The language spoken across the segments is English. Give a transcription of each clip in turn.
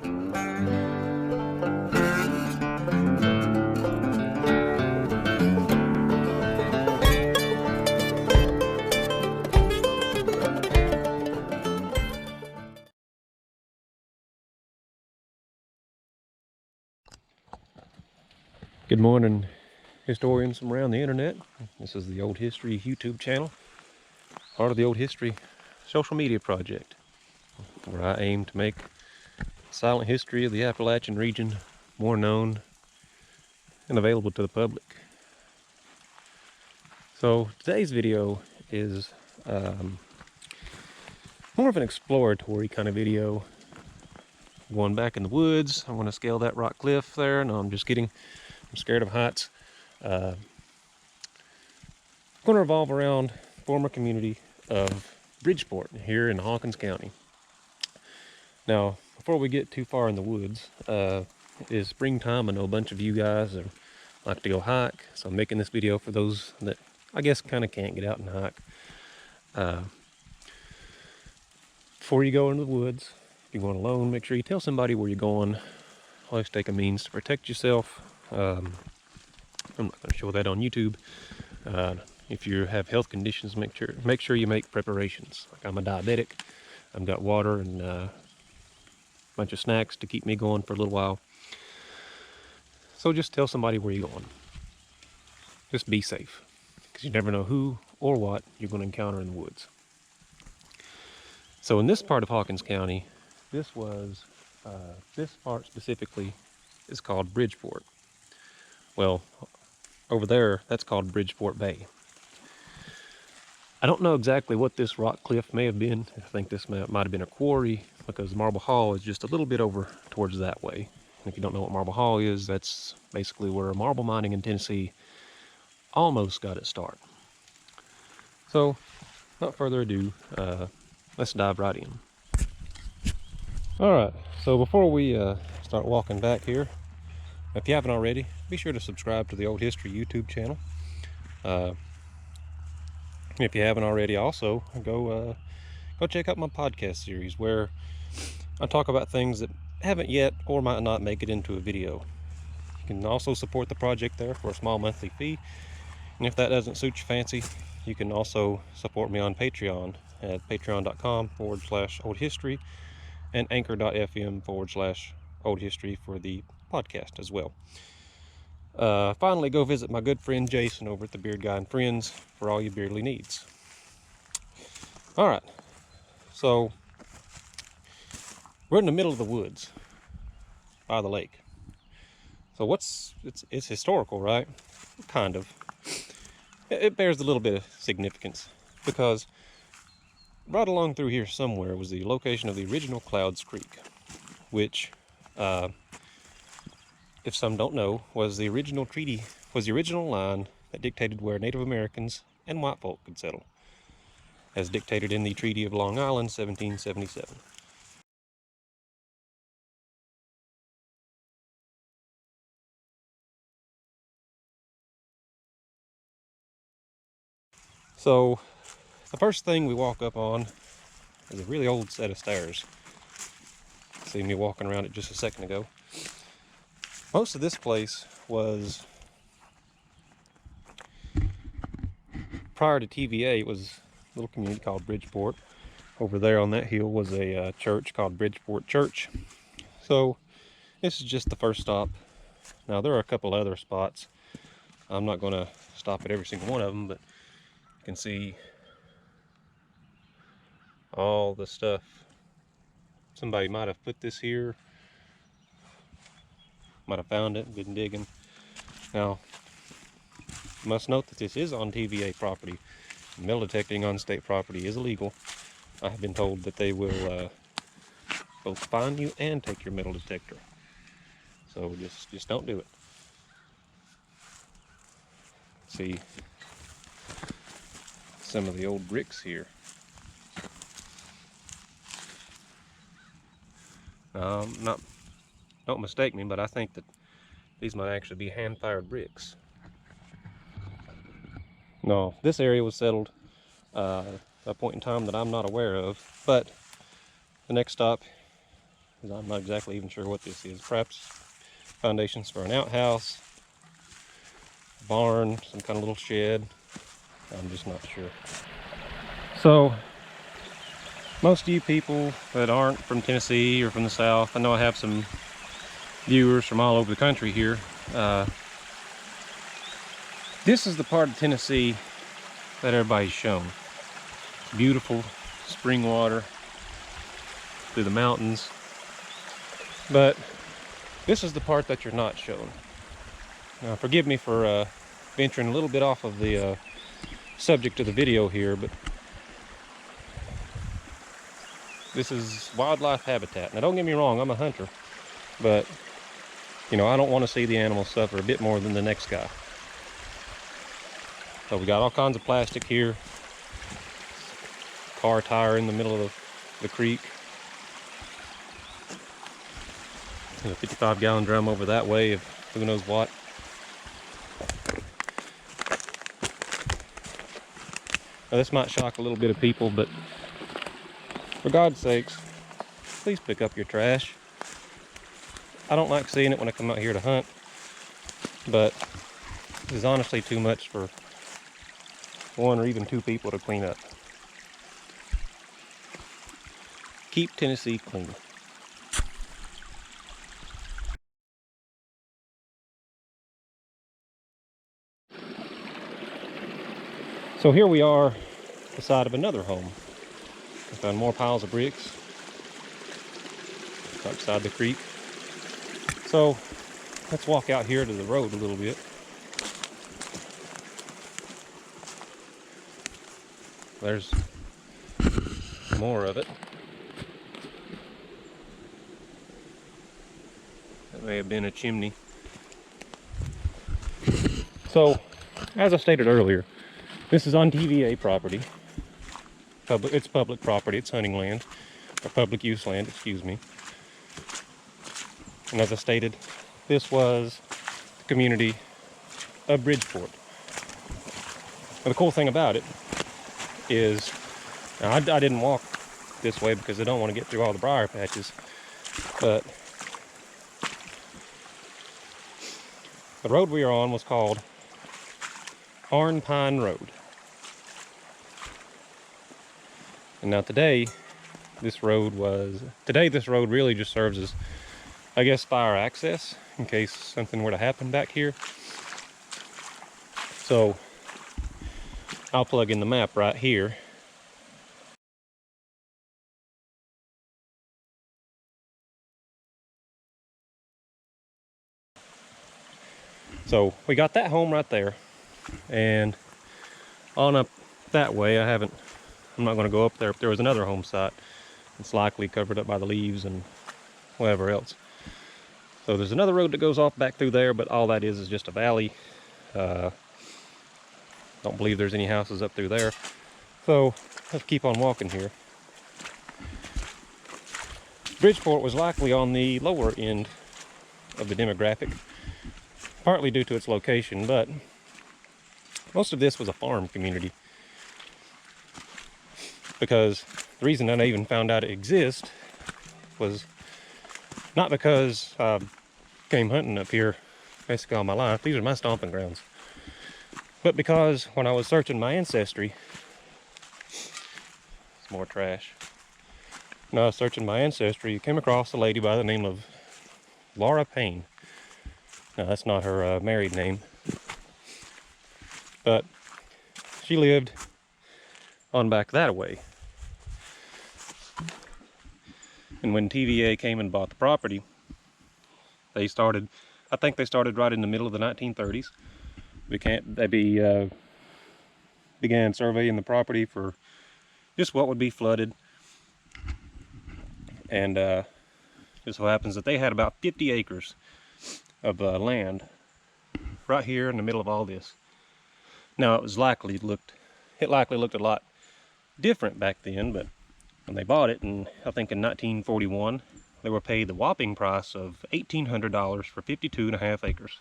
Good morning, historians from around the internet. This is the Old History YouTube channel, part of the Old History social media project, where I aim to make the silent history of the Appalachian region more known and available to the public. So today's video is more of an exploratory kind of video. Going back in the woods. I want to scale that rock cliff there. No, I'm just kidding. I'm scared of heights. Going to revolve around the former community of Bridgeport here in Hawkins County. Now, before we get too far in the woods, it is springtime. I know a bunch of you guys like to go hike, so I'm making this video for those that I guess kind of can't get out and hike. Before you go into the woods, if you're going alone, make sure you tell somebody where you're going. Always take a means to protect yourself. I'm not going to show that on YouTube. If you have health conditions, make sure you make preparations. Like I'm a diabetic. I've got water and a bunch of snacks to keep me going for a little while. So just tell somebody where you're going. Just be safe, because you never know who or what you're going to encounter in the woods. So in this part of Hawkins County, this part specifically is called Bridgeport. Well, over there, that's called Bridgeport Bay. I don't know exactly what this rock cliff may have been. I think this might have been a quarry, because Marble Hall is just a little bit over towards that way. And if you don't know what Marble Hall is, that's basically where marble mining in Tennessee almost got its start. So, without further ado, let's dive right in. Alright, so before we start walking back here, if you haven't already, be sure to subscribe to the Old History YouTube channel. If you haven't already, also go check out my podcast series, where I talk about things that haven't yet or might not make it into a video. You can also support the project there for a small monthly fee, and if that doesn't suit your fancy, you can also support me on Patreon at patreon.com/oldhistory and anchor.fm/oldhistory for the podcast as well. Finally, go visit my good friend Jason over at the Beard Guy and Friends for all your beardly needs. Alright, so we're in the middle of the woods by the lake. So it's historical, right? Kind of. It bears a little bit of significance, because right along through here somewhere was the location of the original Clouds Creek, which, if some don't know, was the original line that dictated where Native Americans and white folk could settle, as dictated in the Treaty of Long Island, 1777. So, the first thing we walk up on is a really old set of stairs. See me walking around it just a second ago. Most of this place was, prior to TVA, it was a little community called Bridgeport. Over there on that hill was a church called Bridgeport Church. So this is just the first stop. Now there are a couple other spots. I'm not going to stop at every single one of them, but you can see all the stuff. Somebody might have put this here, might have found it, been digging. Now, you must note that this is on TVA property. Metal detecting on state property is illegal. I have been told that they will both fine you and take your metal detector. So just don't do it. See some of the old bricks here. Don't mistake me, but I think that these might actually be hand-fired bricks. No, this area was settled at a point in time that I'm not aware of, but the next stop because I'm not exactly even sure what this is. Perhaps foundations for an outhouse, barn, some kind of little shed. I'm just not sure. So, most of you people that aren't from Tennessee or from the South, I know I have some viewers from all over the country here. This is the part of Tennessee that everybody's shown. Beautiful spring water through the mountains. But this is the part that you're not shown. Now, forgive me for venturing a little bit off of the subject of the video here, but this is wildlife habitat. Now, don't get me wrong, I'm a hunter, but you know, I don't want to see the animals suffer a bit more than the next guy. So we got all kinds of plastic here. Car tire in the middle of the creek. There's a 55-gallon drum over that way of who knows what. Now, this might shock a little bit of people, but for God's sakes, please pick up your trash. I don't like seeing it when I come out here to hunt, but this is honestly too much for one or even two people to clean up. Keep Tennessee clean. So here we are beside of another home. I found more piles of bricks right beside the creek. So let's walk out here to the road a little bit. There's more of it. That may have been a chimney. So, as I stated earlier, this is on TVA property. It's public property, it's hunting land, or public use land, excuse me. And as I stated, this was the community of Bridgeport. And the cool thing about it is, now I didn't walk this way because I don't want to get through all the briar patches, but the road we are on was called Horn Pine Road. And now today this road really just serves as, I guess, fire access in case something were to happen back here. So I'll plug in the map right here. So we got that home right there, and on up that way, I'm not going to go up there. If there was another home site, it's likely covered up by the leaves and whatever else. So there's another road that goes off back through there, but all that is just a valley. Don't believe there's any houses up through there. So let's keep on walking here. Bridgeport was likely on the lower end of the demographic, partly due to its location, but most of this was a farm community. Because the reason I even found out it exists was not because I came hunting up here basically all my life. These are my stomping grounds. But because when I was searching my ancestry, it's more trash. When I was searching my ancestry, you came across a lady by the name of Laura Payne. Now, that's not her married name, but she lived on back that way. And when TVA came and bought the property, I think they started right in the middle of the 1930s. They began surveying the property for just what would be flooded. And just so happens that they had about 50 acres of land right here in the middle of all this. Now, it likely looked a lot different back then, but when they bought it, and I think in 1941, they were paid the whopping price of $1,800 for 52.5 acres.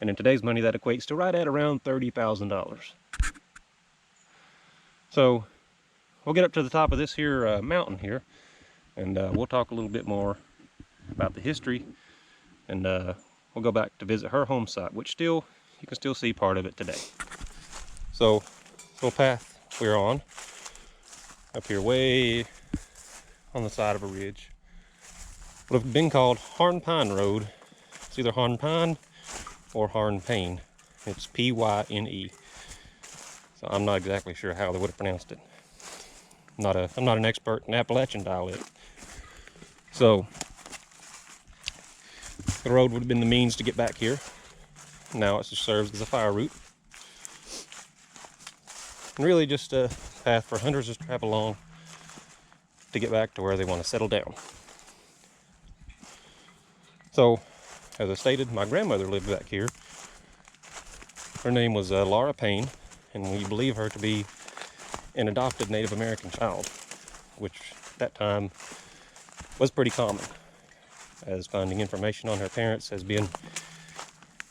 And in today's money, that equates to right at around $30,000. So we'll get up to the top of this here mountain here, and we'll talk a little bit more about the history, and we'll go back to visit her home site, which still, you can still see part of it today. So, little path we're on, up here way on the side of a ridge, would have been called Harn Pine Road. It's either Harn Pine or Harn Payne. It's P-Y-N-E. So I'm not exactly sure how they would have pronounced it. I'm not an expert in Appalachian dialect. So the road would have been the means to get back here. Now it just serves as a fire route. And really just a path for hunters to travel along to get back to where they want to settle down. So, as I stated, my grandmother lived back here. Her name was Laura Payne, and we believe her to be an adopted Native American child, which at that time was pretty common, as finding information on her parents has been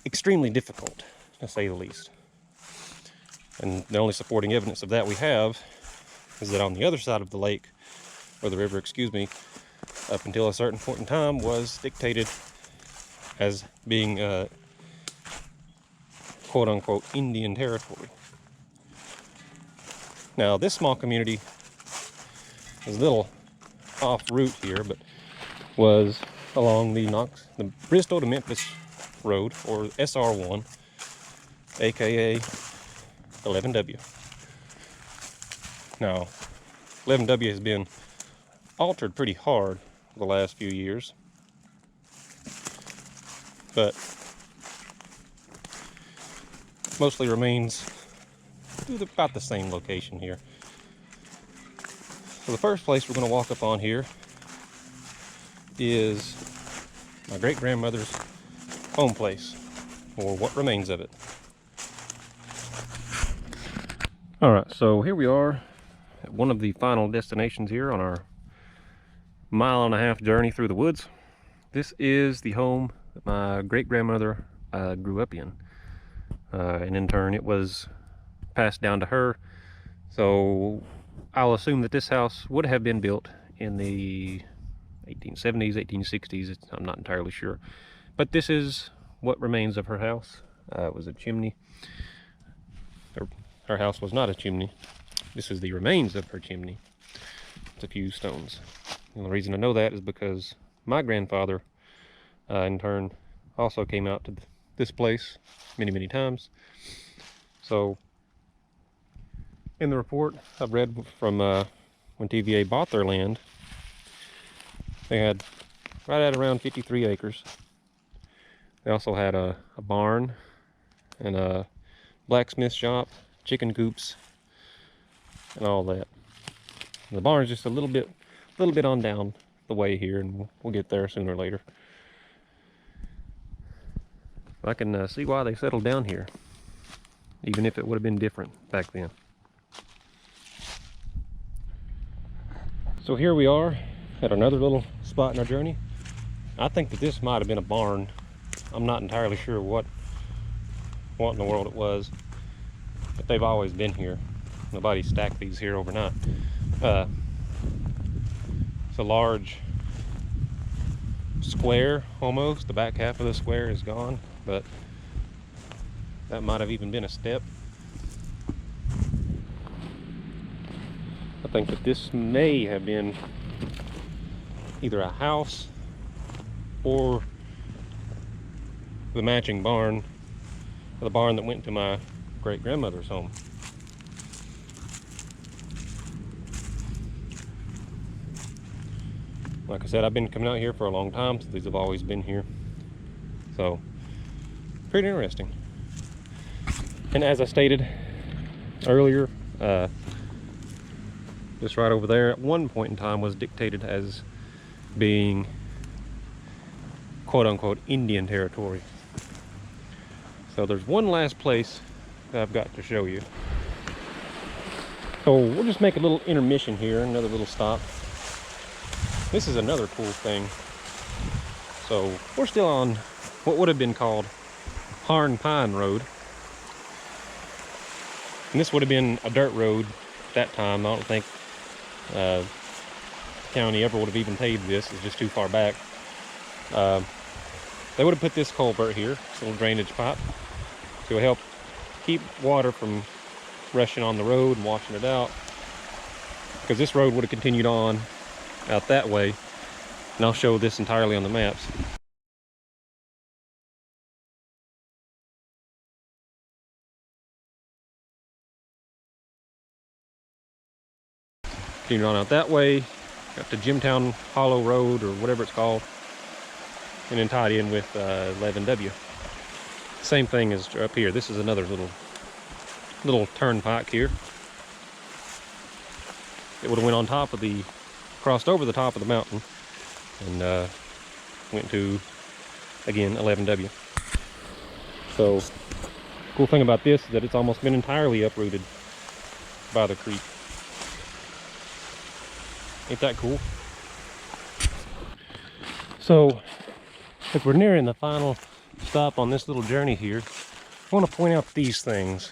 extremely difficult, to say the least. And the only supporting evidence of that we have is that on the other side of the lake, or the river, excuse me, up until a certain point in time was dictated as being quote-unquote Indian territory. Now this small community is a little off route here, but was along the Bristol to Memphis Road, or SR1, aka 11W. Now 11W has been altered pretty hard the last few years, but mostly remains about the same location here. So the first place we're going to walk up on here is my great-grandmother's home place, or what remains of it. Alright, so here we are at one of the final destinations here on our 1.5-mile journey through the woods. This is the home that my great-grandmother grew up in, and in turn it was passed down to her. So I'll assume that this house would have been built in the 1870s, 1860s, I'm not entirely sure. But this is what remains of her house. It was a chimney. Her house was not a chimney. This is the remains of her chimney. It's a few stones. And the reason I know that is because my grandfather, in turn, also came out to this place many times. So, in the report I've read from when TVA bought their land, they had right at around 53 acres. They also had a barn and a blacksmith shop, chicken coops, and all that. And the barn is just a little bit on down the way here, and we'll get there sooner or later. I can see why they settled down here, even if it would have been different back then. So here we are at another little spot in our journey. I think that this might have been a barn. I'm not entirely sure what in the world it was, but they've always been here. Nobody stacked these here overnight. It's a large square almost. The back half of the square is gone, but that might have even been a step. I think that this may have been either a house or the matching barn, the barn that went to my great-grandmother's home. Like I said, I've been coming out here for a long time, so these have always been here. So, pretty interesting. And as I stated earlier, this right over there at one point in time was dictated as being quote-unquote Indian territory. So there's one last place that I've got to show you. So we'll just make a little intermission here, another little stop. This is another cool thing. So we're still on what would have been called Harn Pine Road. And this would have been a dirt road at that time. I don't think county ever would have even paved this. It's just too far back. They would have put this culvert here, this little drainage pipe, to help keep water from rushing on the road and washing it out. Because this road would have continued on out that way, and I'll show this entirely on the maps. Continued on out that way, got to Jimtown Hollow Road or whatever it's called, and then tied in with 11W. Same thing as up here. This is another little turnpike here. It would have went on top of crossed over the top of the mountain, and went to, again, 11W. So, cool thing about this is that it's almost been entirely uprooted by the creek. Ain't that cool? So, as we're nearing the final stop on this little journey here, I want to point out these things.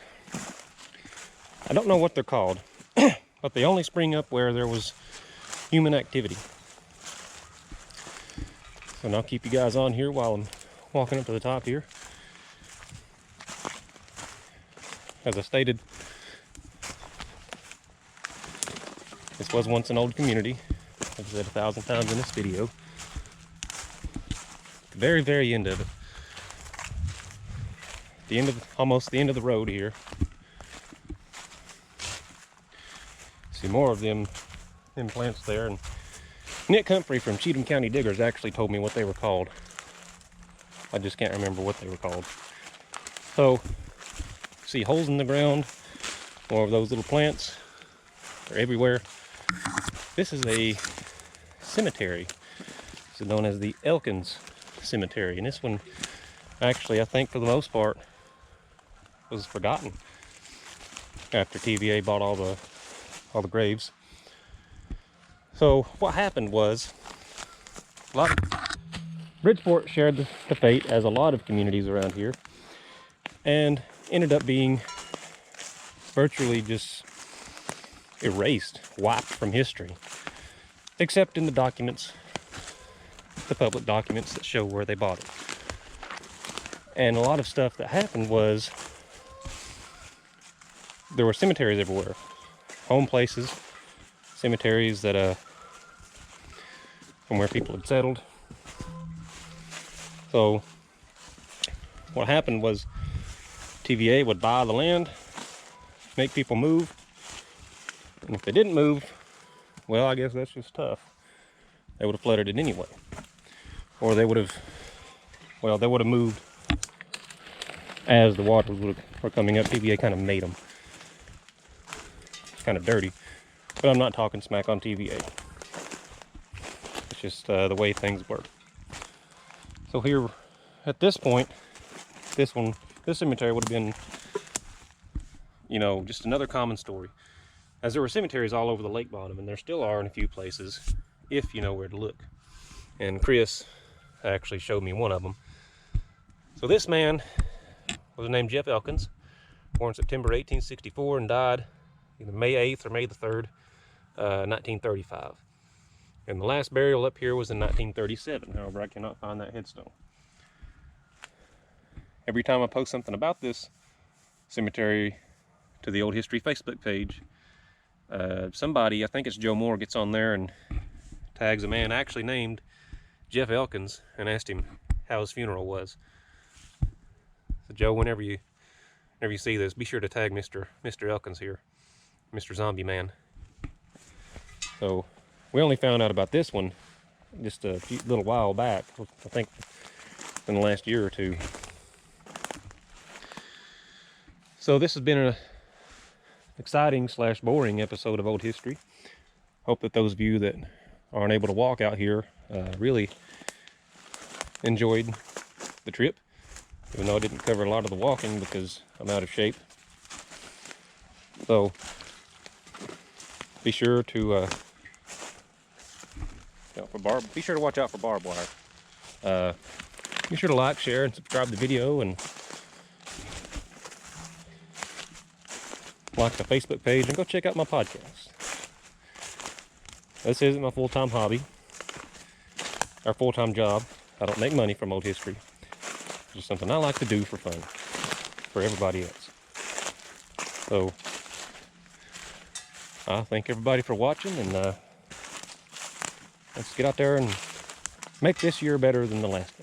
I don't know what they're called, but they only spring up where there was human activity. So now I'll keep you guys on here while I'm walking up to the top here. As I stated, this was once an old community. I've said 1,000 times in this video. The very, very end of it. Almost the end of the road here. See more of them plants there. And Nick Humphrey from Cheatham County Diggers actually told me what they were called. I just can't remember what they were called. So, see holes in the ground, more of those little plants are everywhere. This is a cemetery. This is known as the Elkins Cemetery, and this one actually, I think for the most part, was forgotten after TVA bought all the graves. So what happened was, Bridgeport shared the fate as a lot of communities around here, and ended up being virtually just erased, wiped from history, except in the documents, the public documents that show where they bought it. And a lot of stuff that happened was there were cemeteries everywhere, home places, cemeteries that from where people had settled. So what happened was TVA would buy the land, make people move, and if they didn't move, well, I guess that's just tough. They would have flooded it anyway. Or they would have moved as the waters were coming up. TVA kind of made them. It's kind of dirty. But I'm not talking smack on TVA. It's just the way things work. So here, at this point, this cemetery would have been, just another common story. As there were cemeteries all over the lake bottom, and there still are in a few places, if you know where to look. And Chris actually showed me one of them. So this man was named Jeff Elkins, born September 1864 and died either May 8th or May the 3rd, 1935. And the last burial up here was in 1937. However, I cannot find that headstone. Every time I post something about this cemetery to the Old History Facebook page, somebody, I think it's Joe Moore, gets on there and tags a man actually named Jeff Elkins and asked him how his funeral was. So Joe, whenever you see this, be sure to tag Mr. Elkins here, Mr. Zombie Man. So we only found out about this one just a little while back, I think in the last year or two. So this has been an exciting / boring episode of Old History. Hope that those of you that aren't able to walk out here really enjoyed the trip, even though I didn't cover a lot of the walking because I'm out of shape. So be sure to be sure to watch out for barbed wire. Be sure to like, share, and subscribe to the video, and like the Facebook page, and go check out my podcast. This isn't my full-time hobby, or full-time job. I don't make money from old history. It's just something I like to do for fun, for everybody else. So, I thank everybody for watching, and let's get out there and make this year better than the last one.